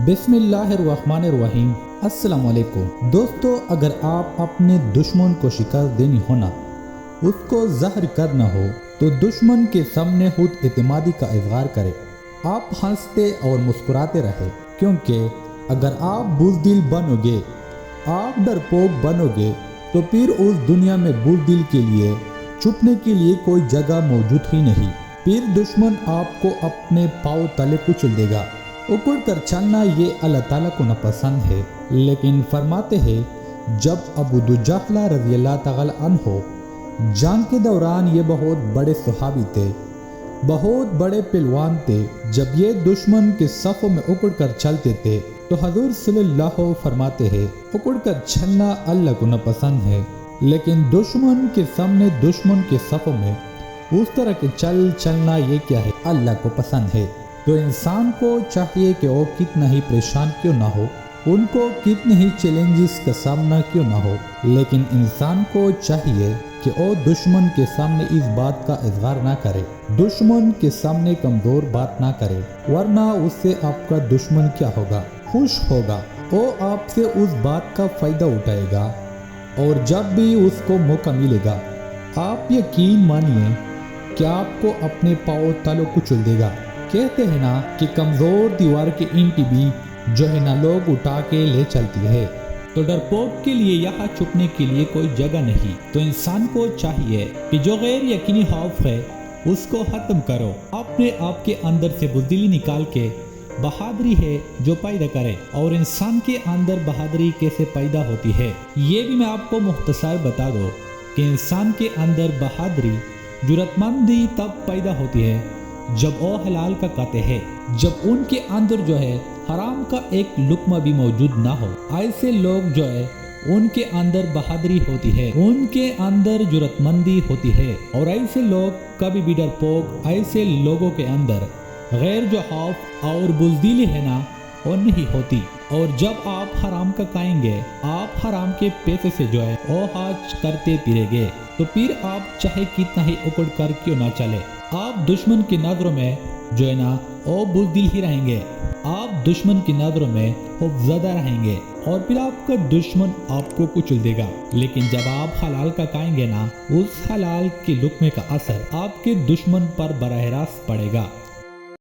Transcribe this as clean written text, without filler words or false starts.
بسم اللہ الرحمن الرحیم۔ السلام علیکم دوستو، اگر آپ اپنے دشمن کو شکست دینی ہونا، اس کو زہر کرنا ہو تو دشمن کے سامنے خود اعتمادی کا اظہار کرے۔ آپ ہنستے اور مسکراتے رہے، کیونکہ اگر آپ بزدل بنو گے، آپ ڈرپوک بنو گے تو پھر اس دنیا میں بزدل کے لیے چھپنے کے لیے کوئی جگہ موجود ہی نہیں۔ پھر دشمن آپ کو اپنے پاؤں تلے کچل دے گا۔ اکڑ کر چلنا یہ اللہ تعالیٰ کو ناپسند ہے، لیکن فرماتے ہیں جب ابو دجالہ رضی اللہ تعالی عنہ جنگ کے دوران یہ بہت بڑے صحابی تھے، بہت بڑے پہلوان تھے، جب یہ دشمن کے صفوں میں اکڑ کر چلتے تھے تو حضور صلی اللہ علیہ وسلم فرماتے ہیں اکڑ کر چلنا اللہ کو ناپسند ہے، لیکن دشمن کے سامنے دشمن کے صفوں میں اس طرح کے چلنا یہ کیا ہے، اللہ کو پسند ہے۔ تو انسان کو چاہیے کہ وہ کتنا ہی پریشان کیوں نہ ہو، ان کو کتنے ہی چیلنجز کا سامنا کیوں نہ ہو، لیکن انسان کو چاہیے کہ وہ دشمن کے سامنے اس بات کا اظہار نہ کرے، دشمن کے سامنے کمزور بات نہ کرے، ورنہ اس سے آپ کا دشمن کیا ہوگا، خوش ہوگا، وہ آپ سے اس بات کا فائدہ اٹھائے گا، اور جب بھی اس کو موقع ملے گا آپ یقین مانیے کہ آپ کو اپنے پاؤں تلوں کچل دے گا۔ کہتے ہیں نا کہ کمزور دیوار کی اینٹ بھی جو ہے نا لوگ اٹھا کے لے چلتی ہے، تو ڈرپوک کے لیے یہاں چھپنے کے لیے کوئی جگہ نہیں۔ تو انسان کو چاہیے کہ جو غیر یقینی خوف ہے اس کو ختم کرو، اپنے آپ کے اندر سے بزدلی نکال کے بہادری ہے جو پیدا کرے۔ اور انسان کے اندر بہادری کیسے پیدا ہوتی ہے یہ بھی میں آپ کو مختصر بتا دوں کہ انسان کے اندر بہادری، جرأت مندی تب پیدا ہوتی ہے جب وہ حلال کا کھاتے ہیں، جب ان کے اندر جو ہے حرام کا ایک لقمہ بھی موجود نہ ہو۔ ایسے لوگ جو ہے ان کے اندر بہادری ہوتی ہے، ان کے اندر جرأت مندی ہوتی ہے، اور ایسے لوگ کبھی بھی ڈرپوک، ایسے لوگوں کے اندر غیر جو خوف اور بزدلی ہے نا وہ نہیں ہوتی۔ اور جب آپ حرام کا کھائیں گے، آپ حرام کے پیسے سے جو ہے وہ حاج کرتے پھریں گے، تو پھر آپ چاہے کتنا ہی اکڑ کر کیوں نہ چلے، آپ دشمن کی نظروں میں جو ہے نا وہ بزدل ہی رہیں گے، آپ دشمن کی نظروں میں خوف زدہ رہیں گے، اور پھر آپ کا دشمن آپ کو کچل دے گا۔ لیکن جب آپ حلال کا کھائیں گے نا، اس حلال کے لقمے کا اثر آپ کے دشمن پر براہ راست پڑے گا۔